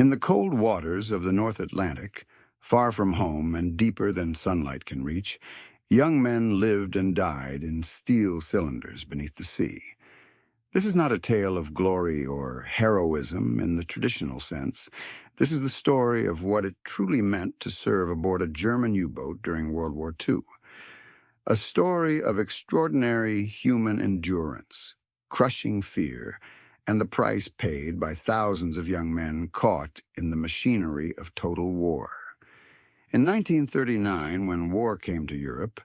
In the cold waters of the North Atlantic, far from home and deeper than sunlight can reach, young men lived and died in steel cylinders beneath the sea. This is not a tale of glory or heroism in the traditional sense. This is the story of what it truly meant to serve aboard a German U-boat during World War II. A story of extraordinary human endurance, crushing fear, and the price paid by thousands of young men caught in the machinery of total war. In 1939, when war came to Europe,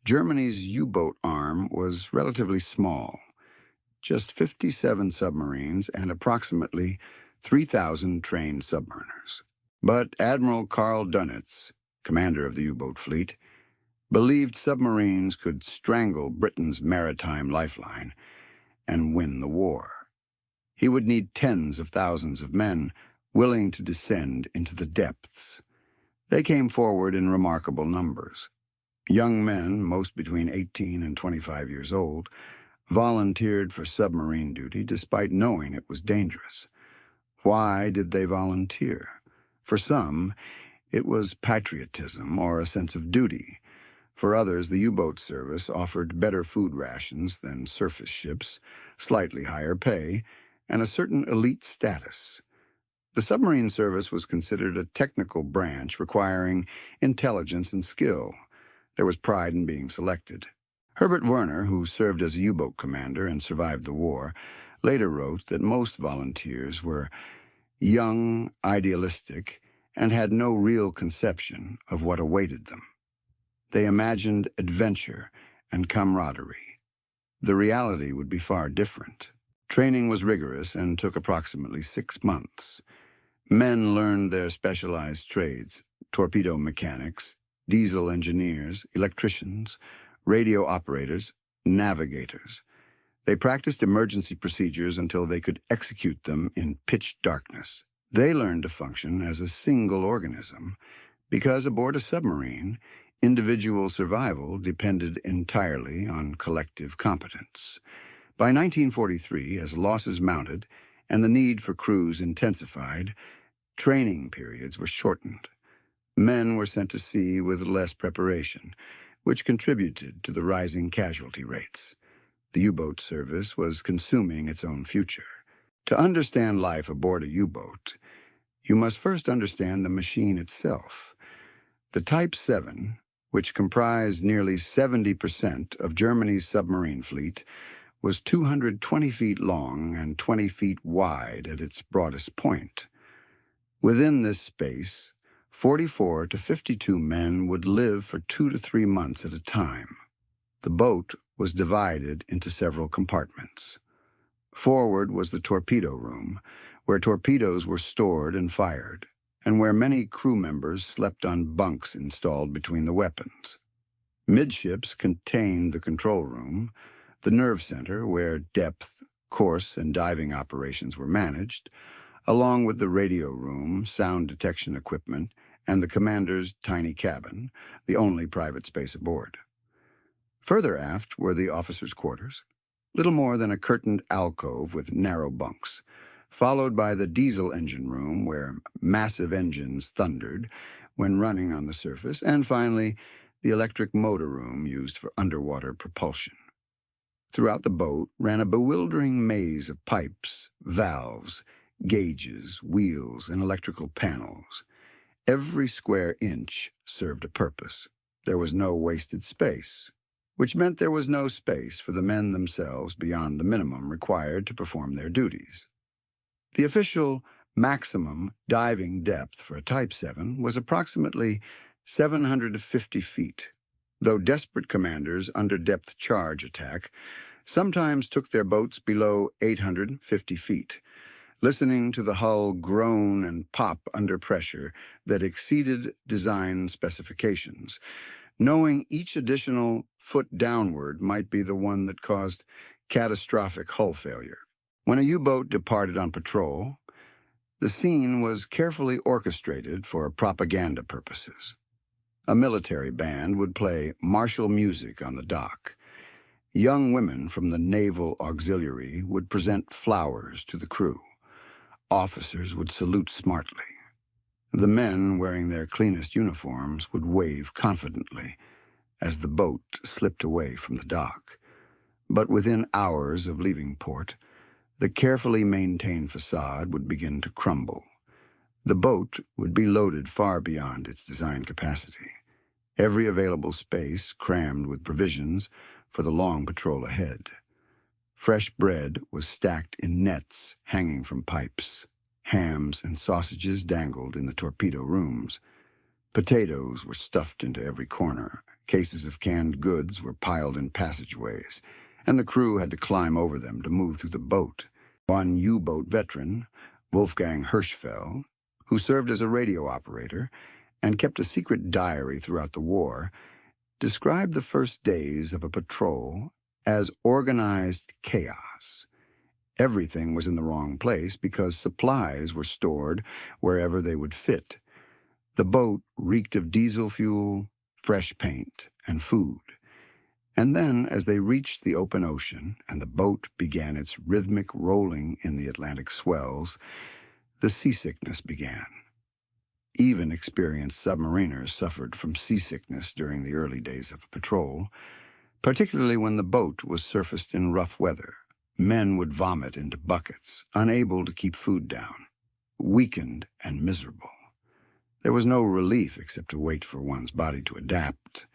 Germany's U-boat arm was relatively small, just 57 submarines and approximately 3,000 trained submariners. But Admiral Karl Dönitz, commander of the U-boat fleet, believed submarines could strangle Britain's maritime lifeline and win the war. He would need tens of thousands of men willing to descend into the depths. They came forward in remarkable numbers. Young men, most between 18 and 25 years old, volunteered for submarine duty despite knowing it was dangerous. Why did they volunteer? For some, it was patriotism or a sense of duty. For others, the U-boat service offered better food rations than surface ships, slightly higher pay, and a certain elite status. The submarine service was considered a technical branch requiring intelligence and skill. There was pride in being selected. Herbert Werner, who served as a U-boat commander and survived the war, later wrote that most volunteers were young, idealistic, and had no real conception of what awaited them. They imagined adventure and camaraderie. The reality would be far different. Training was rigorous and took approximately 6 months. Men learned their specialized trades: torpedo mechanics, diesel engineers, electricians, radio operators, navigators. They practiced emergency procedures until they could execute them in pitch darkness. They learned to function as a single organism because aboard a submarine, individual survival depended entirely on collective competence. By 1943, as losses mounted and the need for crews intensified, training periods were shortened. Men were sent to sea with less preparation, which contributed to the rising casualty rates. The U-boat service was consuming its own future. To understand life aboard a U-boat, you must first understand the machine itself. The Type VII, which comprised nearly 70% of Germany's submarine fleet, was 220 feet long and 20 feet wide at its broadest point. Within this space, 44 to 52 men would live for 2 to 3 months at a time. The boat was divided into several compartments. Forward was the torpedo room, where torpedoes were stored and fired, and where many crew members slept on bunks installed between the weapons. Midships contained the control room, the nerve center where depth, course, and diving operations were managed, along with the radio room, sound detection equipment, and the commander's tiny cabin, the only private space aboard. Further aft were the officers' quarters, little more than a curtained alcove with narrow bunks, followed by the diesel engine room where massive engines thundered when running on the surface, and finally the electric motor room used for underwater propulsion. Throughout the boat ran a bewildering maze of pipes, valves, gauges, wheels, and electrical panels. Every square inch served a purpose. There was no wasted space, which meant there was no space for the men themselves beyond the minimum required to perform their duties. The official maximum diving depth for a Type VII was approximately 750 feet, though desperate commanders under depth charge attack sometimes took their boats below 850 feet, listening to the hull groan and pop under pressure that exceeded design specifications, knowing each additional foot downward might be the one that caused catastrophic hull failure. When a U-boat departed on patrol, the scene was carefully orchestrated for propaganda purposes. A military band would play martial music on the dock. Young women from the Naval Auxiliary would present flowers to the crew. Officers would salute smartly. The men, wearing their cleanest uniforms, would wave confidently as the boat slipped away from the dock. But within hours of leaving port, the carefully maintained facade would begin to crumble. The boat would be loaded far beyond its design capacity, every available space crammed with provisions for the long patrol ahead. Fresh bread was stacked in nets hanging from pipes. Hams and sausages dangled in the torpedo rooms. Potatoes were stuffed into every corner. Cases of canned goods were piled in passageways, and the crew had to climb over them to move through the boat. One U-boat veteran, Wolfgang Hirschfeld, who served as a radio operator and kept a secret diary throughout the war, described the first days of a patrol as organized chaos. Everything was in the wrong place because supplies were stored wherever they would fit. The boat reeked of diesel fuel, fresh paint, and food. And then, as they reached the open ocean and the boat began its rhythmic rolling in the Atlantic swells, the seasickness began. Even experienced submariners suffered from seasickness during the early days of a patrol, particularly when the boat was surfaced in rough weather. Men would vomit into buckets, unable to keep food down, weakened and miserable. There was no relief except to wait for one's body to adapt.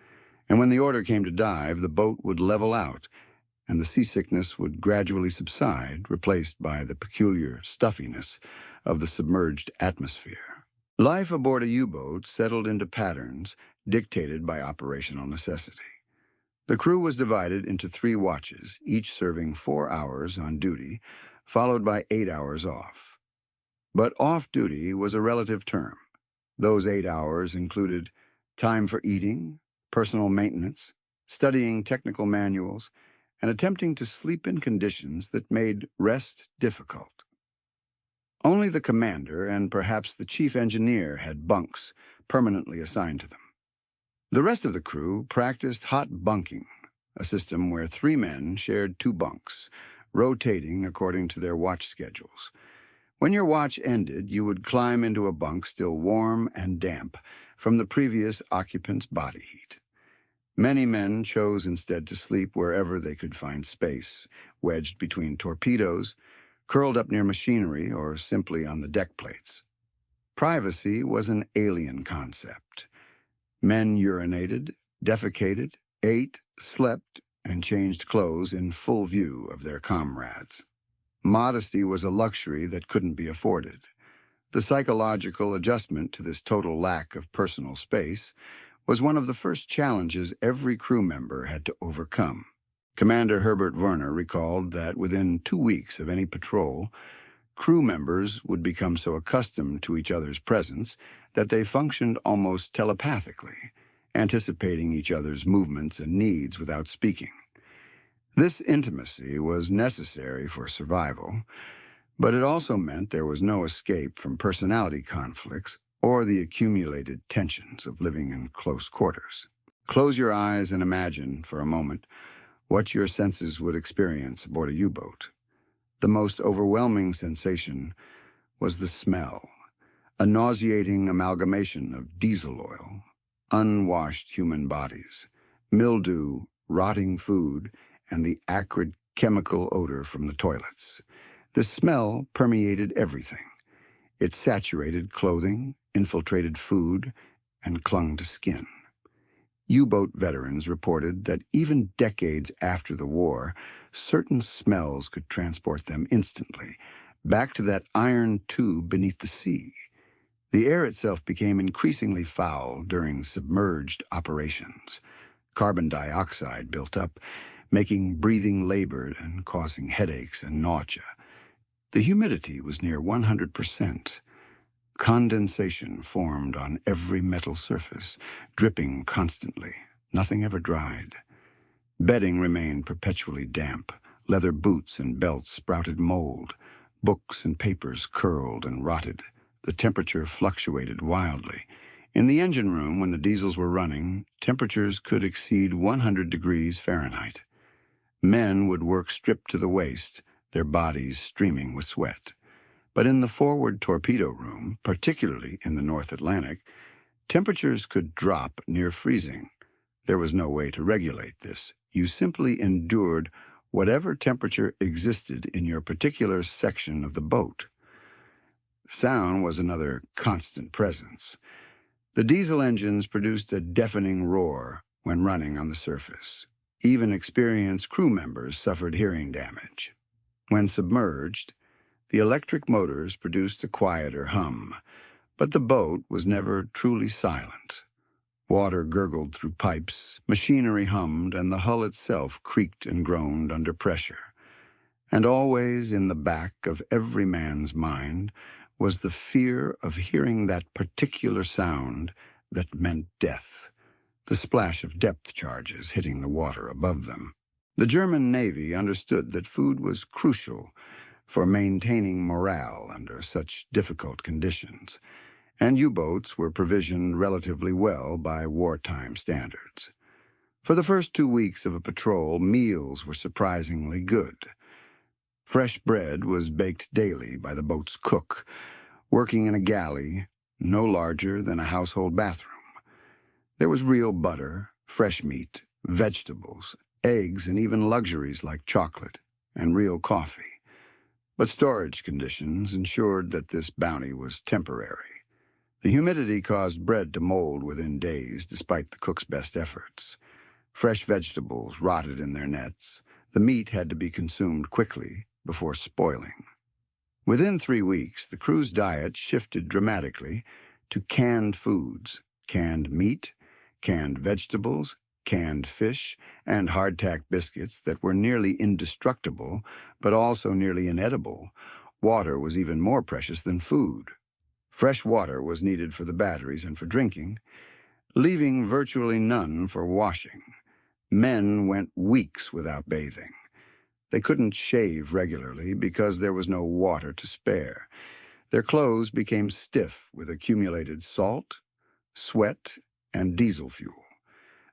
And when the order came to dive, the boat would level out, and the seasickness would gradually subside, replaced by the peculiar stuffiness of the submerged atmosphere. Life aboard a U-boat settled into patterns dictated by operational necessity. The crew was divided into 3 watches, each serving 4 hours on duty, followed by 8 hours off. But off-duty was a relative term. Those 8 hours included time for eating, personal maintenance, studying technical manuals, and attempting to sleep in conditions that made rest difficult. Only the commander and perhaps the chief engineer had bunks permanently assigned to them. The rest of the crew practiced hot bunking, a system where 3 men shared 2 bunks, rotating according to their watch schedules. When your watch ended, you would climb into a bunk still warm and damp from the previous occupant's body heat. Many men chose instead to sleep wherever they could find space, wedged between torpedoes, curled up near machinery, or simply on the deck plates. Privacy was an alien concept. Men urinated, defecated, ate, slept, and changed clothes in full view of their comrades. Modesty was a luxury that couldn't be afforded. The psychological adjustment to this total lack of personal space was one of the first challenges every crew member had to overcome. Commander Herbert Werner recalled that within 2 weeks of any patrol, crew members would become so accustomed to each other's presence that they functioned almost telepathically, anticipating each other's movements and needs without speaking. This intimacy was necessary for survival, but it also meant there was no escape from personality conflicts or the accumulated tensions of living in close quarters. Close your eyes and imagine for a moment what your senses would experience aboard a U-boat. The most overwhelming sensation was the smell, a nauseating amalgamation of diesel oil, unwashed human bodies, mildew, rotting food, and the acrid chemical odor from the toilets. The smell permeated everything. It saturated clothing, infiltrated food, and clung to skin. U-boat veterans reported that even decades after the war, certain smells could transport them instantly, back to that iron tube beneath the sea. The air itself became increasingly foul during submerged operations. Carbon dioxide built up, making breathing labored and causing headaches and nausea. The humidity was near 100%. Condensation formed on every metal surface, dripping constantly. Nothing ever dried. Bedding remained perpetually damp. Leather boots and belts sprouted mold. Books and papers curled and rotted. The temperature fluctuated wildly. In the engine room, when the diesels were running, temperatures could exceed 100 degrees Fahrenheit. Men would work stripped to the waist, their bodies streaming with sweat. But in the forward torpedo room, particularly in the North Atlantic, temperatures could drop near freezing. There was no way to regulate this. You simply endured whatever temperature existed in your particular section of the boat. Sound was another constant presence. The diesel engines produced a deafening roar when running on the surface. Even experienced crew members suffered hearing damage. When submerged, the electric motors produced a quieter hum, but the boat was never truly silent. Water gurgled through pipes, machinery hummed, and the hull itself creaked and groaned under pressure. And always in the back of every man's mind was the fear of hearing that particular sound that meant death, the splash of depth charges hitting the water above them. The German Navy understood that food was crucial for maintaining morale under such difficult conditions, and U-boats were provisioned relatively well by wartime standards. For the first 2 weeks of a patrol, meals were surprisingly good. Fresh bread was baked daily by the boat's cook, working in a galley no larger than a household bathroom. There was real butter, fresh meat, vegetables, eggs, and even luxuries like chocolate and real coffee. But storage conditions ensured that this bounty was temporary. The humidity caused bread to mold within days, despite the cook's best efforts. Fresh vegetables rotted in their nets. The meat had to be consumed quickly before spoiling. Within 3 weeks, the crew's diet shifted dramatically to canned foods, canned meat, canned vegetables, canned fish, and hardtack biscuits that were nearly indestructible, but also nearly inedible. Water was even more precious than food. Fresh water was needed for the batteries and for drinking, leaving virtually none for washing. Men went weeks without bathing. They couldn't shave regularly because there was no water to spare. Their clothes became stiff with accumulated salt, sweat, and diesel fuel.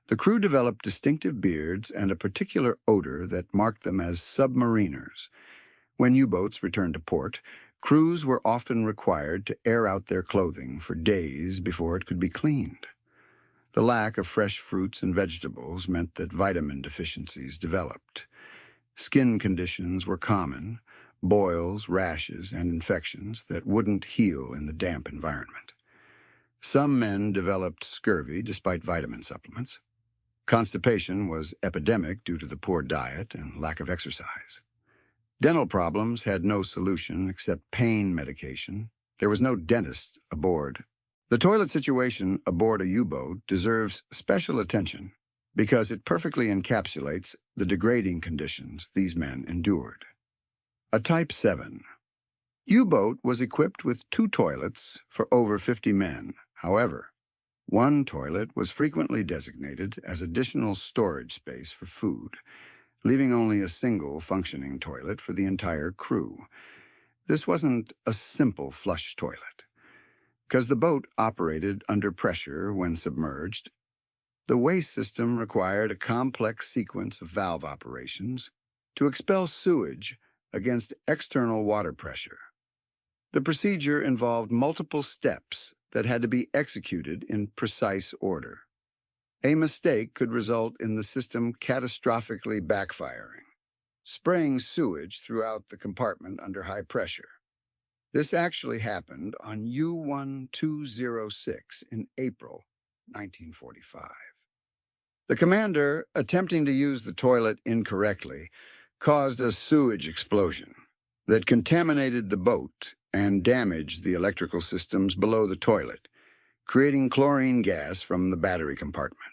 The crew developed distinctive beards and a particular odor that marked them as submariners. When U-boats returned to port, crews were often required to air out their clothing for days before it could be cleaned. The lack of fresh fruits and vegetables meant that vitamin deficiencies developed. Skin conditions were common, boils, rashes, and infections that wouldn't heal in the damp environment. Some men developed scurvy despite vitamin supplements. Constipation was epidemic due to the poor diet and lack of exercise. Dental problems had no solution except pain medication. There was no dentist aboard. The toilet situation aboard a U-boat deserves special attention because it perfectly encapsulates the degrading conditions these men endured. A Type VII U-boat was equipped with 2 toilets for over 50 men. However, one toilet was frequently designated as additional storage space for food, leaving only a single functioning toilet for the entire crew. This wasn't a simple flush toilet. Because the boat operated under pressure when submerged, the waste system required a complex sequence of valve operations to expel sewage against external water pressure. The procedure involved multiple steps that had to be executed in precise order. A mistake could result in the system catastrophically backfiring, spraying sewage throughout the compartment under high pressure. This actually happened on U-1206 in April 1945. The commander, attempting to use the toilet incorrectly, caused a sewage explosion that contaminated the boat and damaged the electrical systems below the toilet, creating chlorine gas from the battery compartment.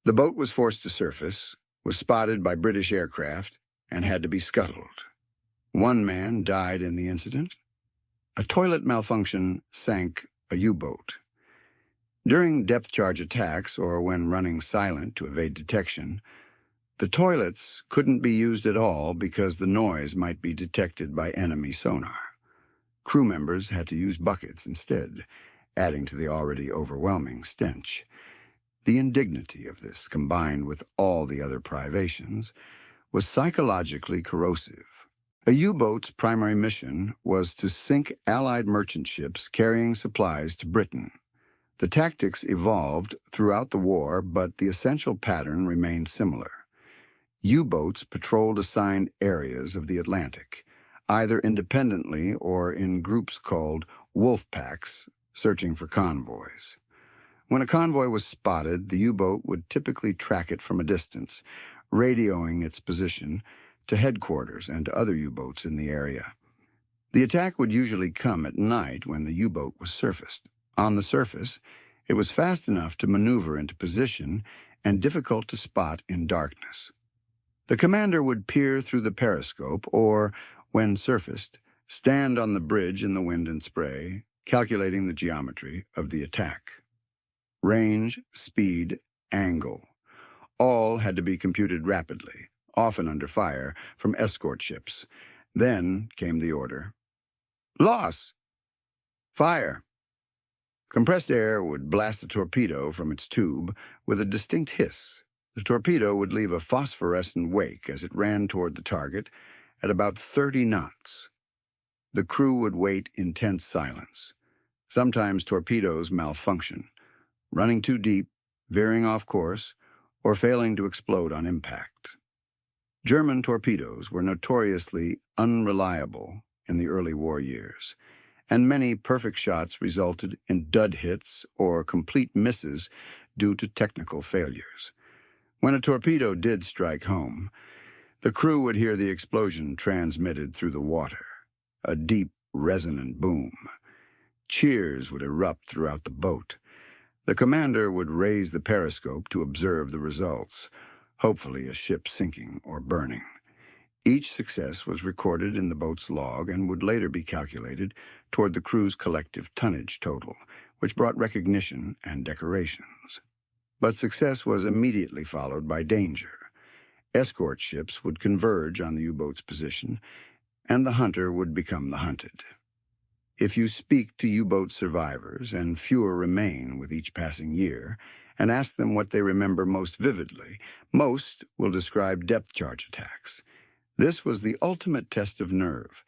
The boat was forced to surface, was spotted by British aircraft, and had to be scuttled. 1 man died in the incident. A toilet malfunction sank a U-boat. During depth charge attacks or when running silent to evade detection, the toilets couldn't be used at all because the noise might be detected by enemy sonar. Crew members had to use buckets instead, adding to the already overwhelming stench. The indignity of this, combined with all the other privations, was psychologically corrosive. A U-boat's primary mission was to sink Allied merchant ships carrying supplies to Britain. The tactics evolved throughout the war, but the essential pattern remained similar. U-boats patrolled assigned areas of the Atlantic, either independently or in groups called wolf packs, searching for convoys. When a convoy was spotted, the U-boat would typically track it from a distance, radioing its position to headquarters and to other U-boats in the area. The attack would usually come at night when the U-boat was surfaced. On the surface, it was fast enough to maneuver into position and difficult to spot in darkness. The commander would peer through the periscope or, when surfaced, stand on the bridge in the wind and spray, calculating the geometry of the attack. Range, speed, angle, all had to be computed rapidly, often under fire from escort ships. Then came the order. Loss! Fire! Compressed air would blast a torpedo from its tube with a distinct hiss. The torpedo would leave a phosphorescent wake as it ran toward the target at about 30 knots. The crew would wait in tense silence. Sometimes torpedoes malfunction, running too deep, veering off course, or failing to explode on impact. German torpedoes were notoriously unreliable in the early war years, and many perfect shots resulted in dud hits or complete misses due to technical failures. When a torpedo did strike home, the crew would hear the explosion transmitted through the water, a deep, resonant boom. Cheers would erupt throughout the boat. The commander would raise the periscope to observe the results, hopefully a ship sinking or burning. Each success was recorded in the boat's log and would later be calculated toward the crew's collective tonnage total, which brought recognition and decorations. But success was immediately followed by danger. Escort ships would converge on the U-boat's position, and the hunter would become the hunted. If you speak to U-boat survivors, and fewer remain with each passing year, and ask them what they remember most vividly, most will describe depth charge attacks. This was the ultimate test of nerve,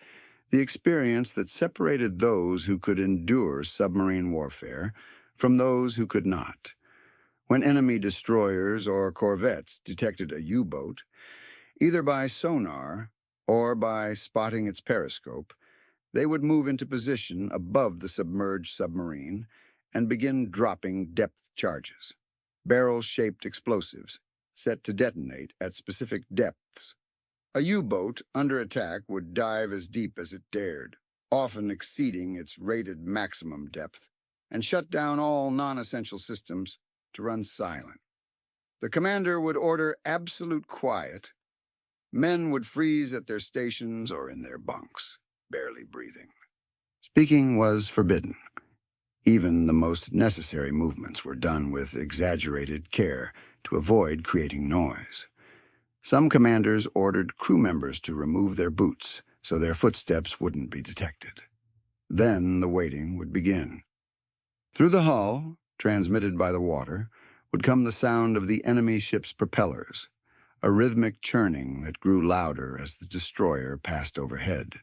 the experience that separated those who could endure submarine warfare from those who could not. When enemy destroyers or corvettes detected a U-boat, either by sonar or by spotting its periscope, they would move into position above the submerged submarine and begin dropping depth charges, barrel-shaped explosives set to detonate at specific depths. A U-boat under attack would dive as deep as it dared, often exceeding its rated maximum depth, and shut down all non-essential systems to run silent. The commander would order absolute quiet. Men would freeze at their stations or in their bunks, barely breathing. Speaking was forbidden. Even the most necessary movements were done with exaggerated care to avoid creating noise. Some commanders ordered crew members to remove their boots so their footsteps wouldn't be detected. Then the waiting would begin. Through the hull, transmitted by the water, would come the sound of the enemy ship's propellers, a rhythmic churning that grew louder as the destroyer passed overhead.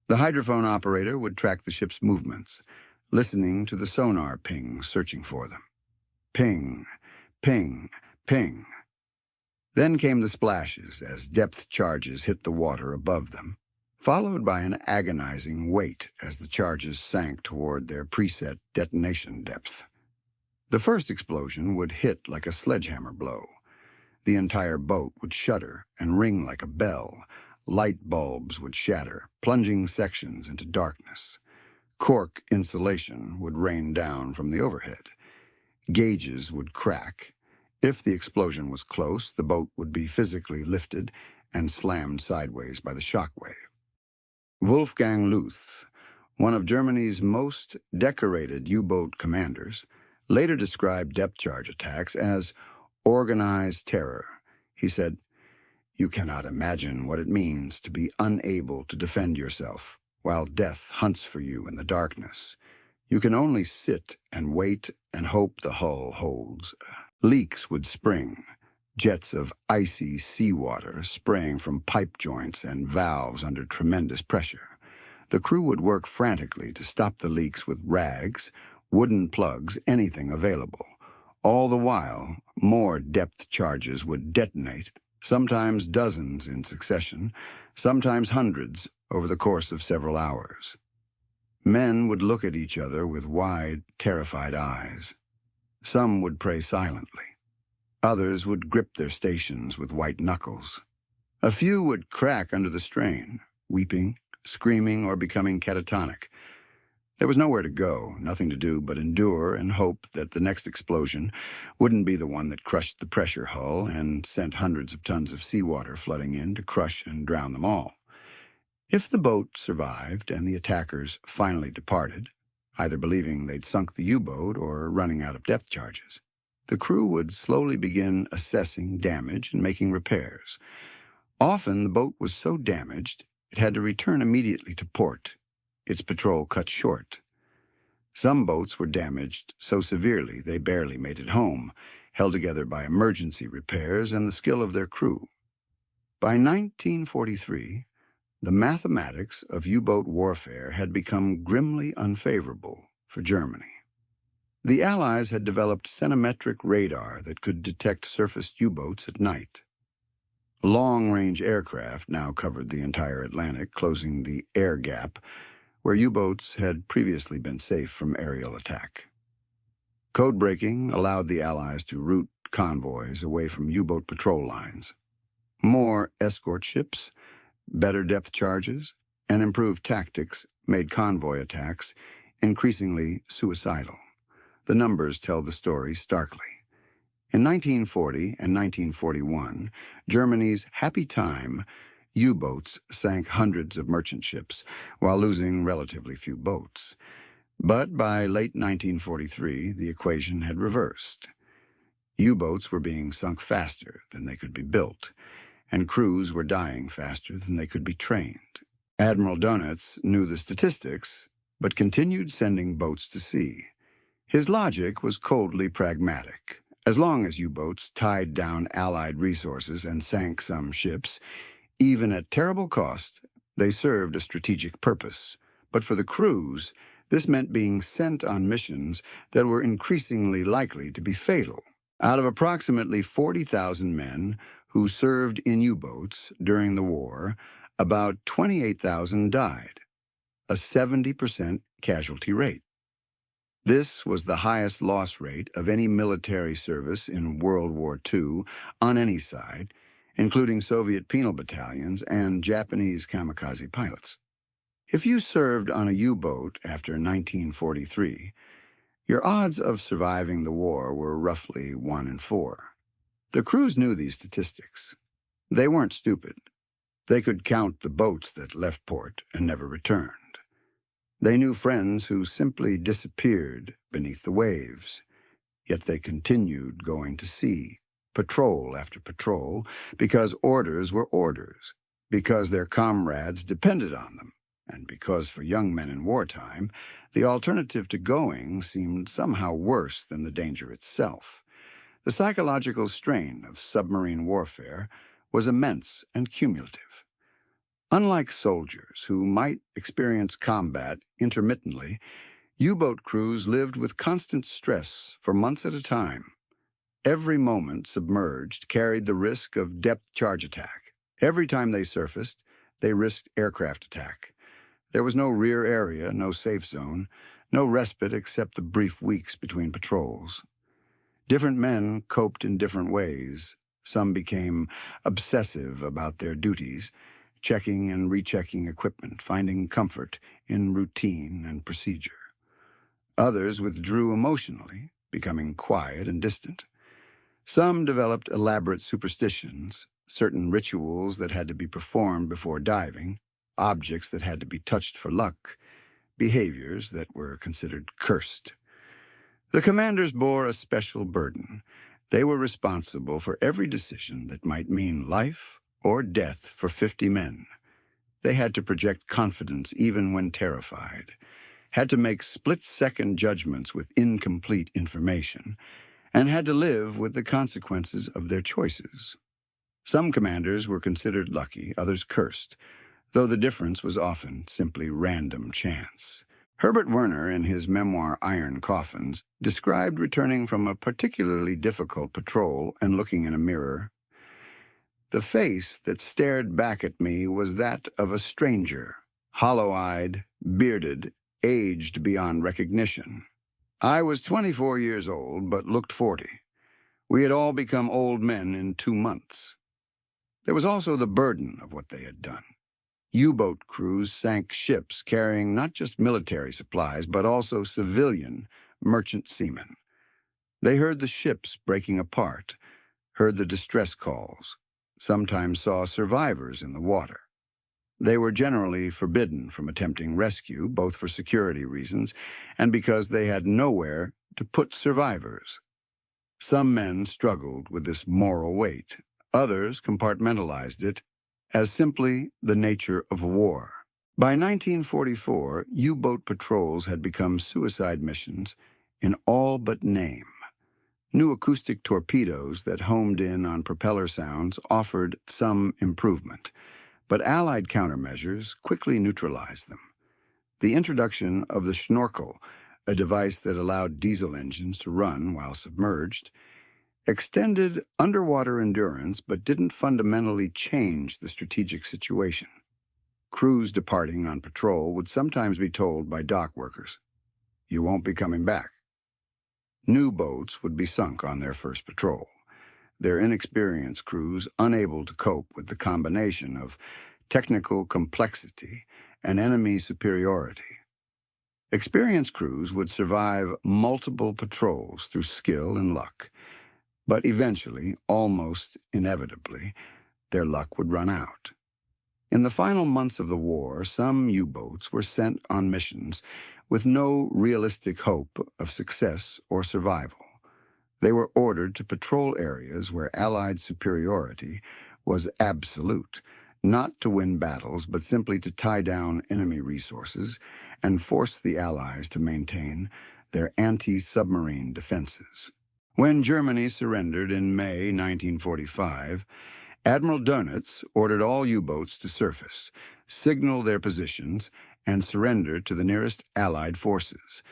The hydrophone operator would track the ship's movements, listening to the sonar ping, searching for them. Ping, ping, ping. Then came the splashes as depth charges hit the water above them, followed by an agonizing wait as the charges sank toward their preset detonation depth. The first explosion would hit like a sledgehammer blow. The entire boat would shudder and ring like a bell. Light bulbs would shatter, plunging sections into darkness. Cork insulation would rain down from the overhead. Gauges would crack. If the explosion was close, the boat would be physically lifted and slammed sideways by the shockwave. Wolfgang Luth, one of Germany's most decorated U-boat commanders, later described depth charge attacks as organized terror. He said, "You cannot imagine what it means to be unable to defend yourself while death hunts for you in the darkness. You can only sit and wait and hope the hull holds." Leaks would spring. jets of icy seawater spraying from pipe joints and valves under tremendous pressure. The crew would work frantically to stop the leaks with rags, wooden plugs, anything available. All the while, more depth charges would detonate, sometimes dozens in succession, sometimes hundreds over the course of several hours. Men would look at each other with wide, terrified eyes. Some would pray silently. Others would grip their stations with white knuckles. A few would crack under the strain, weeping, screaming, or becoming catatonic. There was nowhere to go, nothing to do but endure and hope that the next explosion wouldn't be the one that crushed the pressure hull and sent hundreds of tons of seawater flooding in to crush and drown them all. If the boat survived and the attackers finally departed, either believing they'd sunk the U-boat or running out of depth charges, the crew would slowly begin assessing damage and making repairs. Often the boat was so damaged it had to return immediately to port, its patrol cut short. Some boats were damaged so severely they barely made it home, held together by emergency repairs and the skill of their crew. By 1943, the mathematics of U-boat warfare had become grimly unfavorable for Germany. The Allies had developed centimetric radar that could detect surfaced U-boats at night. Long-range aircraft now covered the entire Atlantic, closing the air gap where U-boats had previously been safe from aerial attack. Code breaking allowed the Allies to route convoys away from U-boat patrol lines. More escort ships, better depth charges, and improved tactics made convoy attacks increasingly suicidal. The numbers tell the story starkly. In 1940 and 1941, Germany's happy time, U-boats sank hundreds of merchant ships while losing relatively few boats. But by late 1943, the equation had reversed. U-boats were being sunk faster than they could be built, and crews were dying faster than they could be trained. Admiral Donitz knew the statistics, but continued sending boats to sea. His logic was coldly pragmatic. As long as U-boats tied down Allied resources and sank some ships, even at terrible cost, they served a strategic purpose. But for the crews, this meant being sent on missions that were increasingly likely to be fatal. Out of approximately 40,000 men who served in U-boats during the war, about 28,000 died, a 70% casualty rate. This was the highest loss rate of any military service in World War II on any side, including Soviet penal battalions and Japanese kamikaze pilots. If you served on a U-boat after 1943, your odds of surviving the war were roughly 1 in 4. The crews knew these statistics. They weren't stupid. They could count the boats that left port and never returned. They knew friends who simply disappeared beneath the waves, yet they continued going to sea, patrol after patrol, because orders were orders, because their comrades depended on them, and because for young men in wartime, the alternative to going seemed somehow worse than the danger itself. The psychological strain of submarine warfare was immense and cumulative. Unlike soldiers who might experience combat intermittently, U-boat crews lived with constant stress for months at a time. Every moment submerged carried the risk of depth charge attack. Every time they surfaced, they risked aircraft attack. There was no rear area, no safe zone, no respite except the brief weeks between patrols. Different men coped in different ways. Some became obsessive about their duties, checking and rechecking equipment, finding comfort in routine and procedure. Others withdrew emotionally, becoming quiet and distant. Some developed elaborate superstitions, certain rituals that had to be performed before diving, objects that had to be touched for luck, behaviors that were considered cursed. The commanders bore a special burden. They were responsible for every decision that might mean life or death for 50 men. They had to project confidence even when terrified, had to make split-second judgments with incomplete information, and had to live with the consequences of their choices. Some commanders were considered lucky, others cursed, though the difference was often simply random chance. Herbert Werner, in his memoir Iron Coffins, described returning from a particularly difficult patrol and looking in a mirror. The face that stared back at me was that of a stranger, hollow-eyed, bearded, aged beyond recognition. I was 24 years old, but looked 40. We had all become old men in 2 months. There was also the burden of what they had done. U-boat crews sank ships carrying not just military supplies, but also civilian merchant seamen. They heard the ships breaking apart, heard the distress calls, sometimes saw survivors in the water. They were generally forbidden from attempting rescue, both for security reasons and because they had nowhere to put survivors. Some men struggled with this moral weight. Others compartmentalized it as simply the nature of war. By 1944, U-boat patrols had become suicide missions in all but name. New acoustic torpedoes that homed in on propeller sounds offered some improvement, but Allied countermeasures quickly neutralized them. The introduction of the schnorkel, a device that allowed diesel engines to run while submerged, extended underwater endurance but didn't fundamentally change the strategic situation. Crews departing on patrol would sometimes be told by dock workers, "You won't be coming back." New boats would be sunk on their first patrol, their inexperienced crews unable to cope with the combination of technical complexity and enemy superiority. Experienced crews would survive multiple patrols through skill and luck, but eventually, almost inevitably, their luck would run out. In the final months of the war, some U-boats were sent on missions with no realistic hope of success or survival. They were ordered to patrol areas where Allied superiority was absolute, not to win battles, but simply to tie down enemy resources and force the Allies to maintain their anti-submarine defenses. When Germany surrendered in May 1945, Admiral Dönitz ordered all U-boats to surface, signal their positions, and surrender to the nearest Allied forces.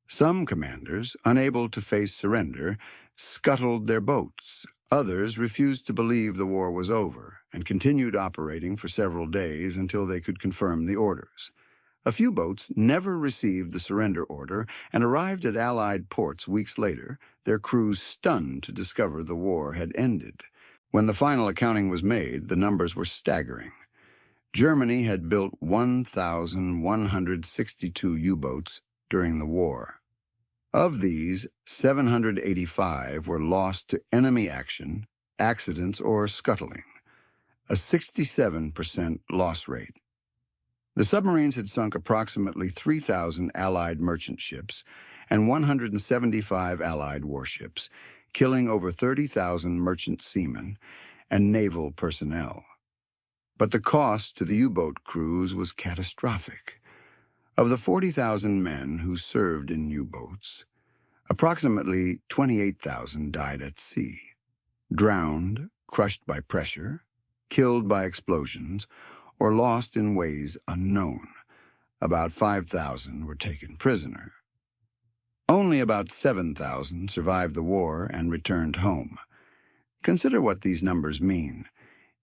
Some commanders, unable to face surrender, scuttled their boats. Others refused to believe the war was over and continued operating for several days until they could confirm the orders. A few boats never received the surrender order and arrived at Allied ports weeks later, their crews stunned to discover the war had ended. When the final accounting was made, the numbers were staggering. Germany had built 1,162 U-boats during the war. Of these, 785 were lost to enemy action, accidents, or scuttling, a 67% loss rate. The submarines had sunk approximately 3,000 Allied merchant ships and 175 Allied warships, killing over 30,000 merchant seamen and naval personnel. But the cost to the U-boat crews was catastrophic. Of the 40,000 men who served in U-boats, approximately 28,000 died at sea, drowned, crushed by pressure, killed by explosions, or lost in ways unknown. About 5,000 were taken prisoner. Only about 7,000 survived the war and returned home. Consider what these numbers mean.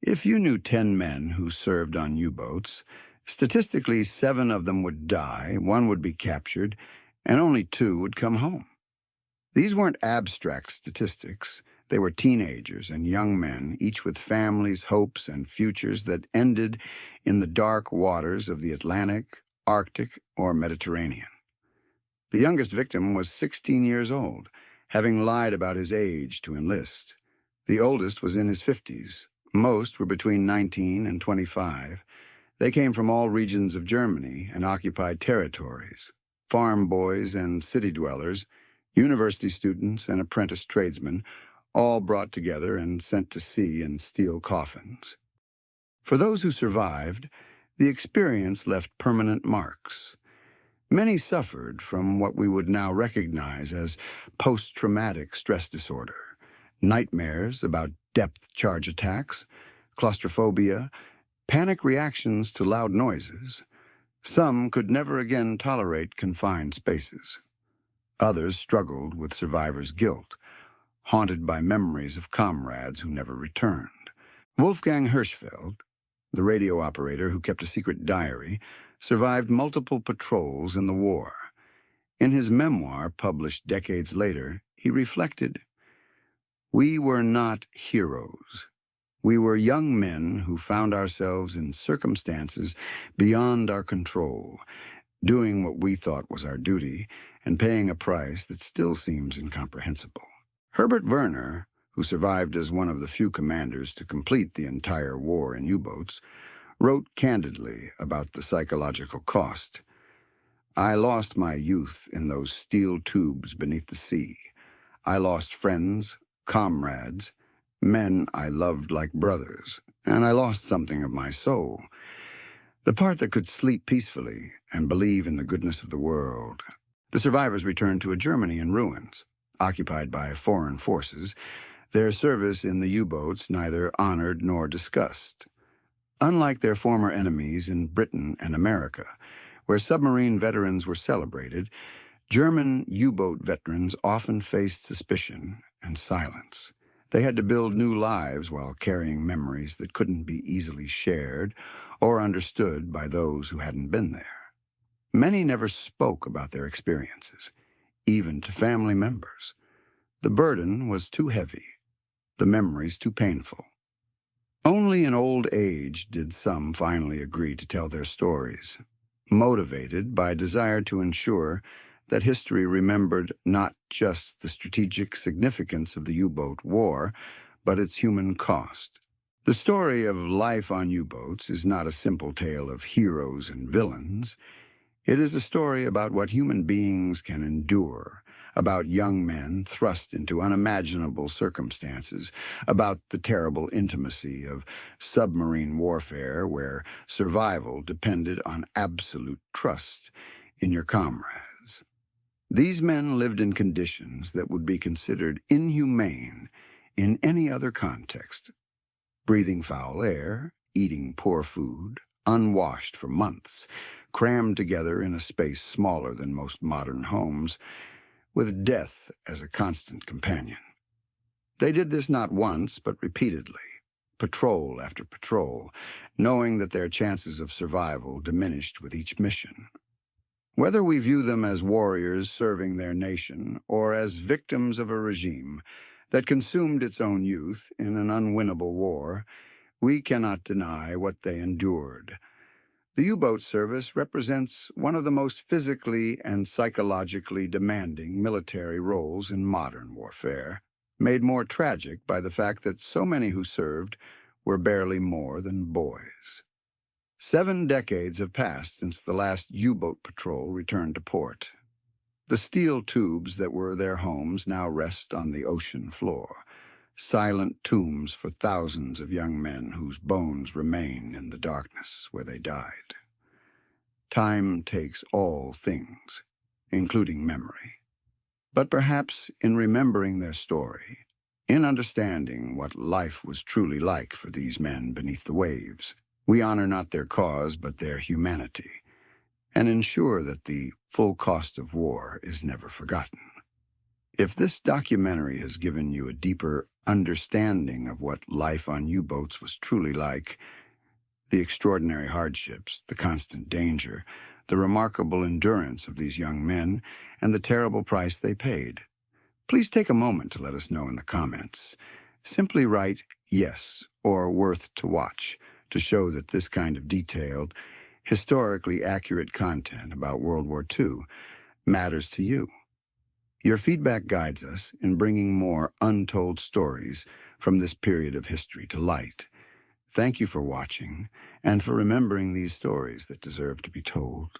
If you knew 10 men who served on U-boats, statistically 7 of them would die, 1 would be captured, and only 2 would come home. These weren't abstract statistics. They were teenagers and young men, each with families, hopes, and futures that ended in the dark waters of the Atlantic, Arctic, or Mediterranean. The youngest victim was 16 years old, having lied about his age to enlist. The oldest was in his 50s. Most were between 19 and 25. They came from all regions of Germany and occupied territories. Farm boys and city dwellers, university students and apprentice tradesmen, all brought together and sent to sea in steel coffins. For those who survived, the experience left permanent marks. Many suffered from what we would now recognize as post-traumatic stress disorder, nightmares about depth charge attacks, claustrophobia, panic reactions to loud noises. Some could never again tolerate confined spaces. Others struggled with survivor's guilt, haunted by memories of comrades who never returned. Wolfgang Hirschfeld, the radio operator who kept a secret diary, survived multiple patrols in the war. In his memoir, published decades later, he reflected, "We were not heroes. We were young men who found ourselves in circumstances beyond our control, doing what we thought was our duty and paying a price that still seems incomprehensible." Herbert Werner, who survived as one of the few commanders to complete the entire war in U-boats, wrote candidly about the psychological cost. "I lost my youth in those steel tubes beneath the sea. I lost friends, comrades, men I loved like brothers, and I lost something of my soul, the part that could sleep peacefully and believe in the goodness of the world." The survivors returned to a Germany in ruins, occupied by foreign forces, their service in the U-boats neither honored nor discussed. Unlike their former enemies in Britain and America, where submarine veterans were celebrated, German U-boat veterans often faced suspicion and silence. They had to build new lives while carrying memories that couldn't be easily shared or understood by those who hadn't been there. Many never spoke about their experiences, even to family members. The burden was too heavy, the memories too painful. Only in old age did some finally agree to tell their stories, motivated by a desire to ensure that history remembered not just the strategic significance of the U-boat war, but its human cost. The story of life on U-boats is not a simple tale of heroes and villains. It is a story about what human beings can endure, about young men thrust into unimaginable circumstances, about the terrible intimacy of submarine warfare where survival depended on absolute trust in your comrades. These men lived in conditions that would be considered inhumane in any other context, breathing foul air, eating poor food, unwashed for months, crammed together in a space smaller than most modern homes, with death as a constant companion. They did this not once, but repeatedly, patrol after patrol, knowing that their chances of survival diminished with each mission. Whether we view them as warriors serving their nation or as victims of a regime that consumed its own youth in an unwinnable war, we cannot deny what they endured. The U-boat service represents one of the most physically and psychologically demanding military roles in modern warfare, made more tragic by the fact that so many who served were barely more than boys. 7 decades have passed since the last U-boat patrol returned to port. The steel tubes that were their homes now rest on the ocean floor, silent tombs for thousands of young men whose bones remain in the darkness where they died. Time takes all things, including memory. But perhaps in remembering their story, in understanding what life was truly like for these men beneath the waves, we honor not their cause but their humanity, and ensure that the full cost of war is never forgotten. If this documentary has given you a deeper understanding of what life on U-boats was truly like, the extraordinary hardships, the constant danger, the remarkable endurance of these young men, and the terrible price they paid, please take a moment to let us know in the comments. Simply write yes or worth to watch to show that this kind of detailed, historically accurate content about World War II matters to you. Your feedback guides us in bringing more untold stories from this period of history to light. Thank you for watching and for remembering these stories that deserve to be told.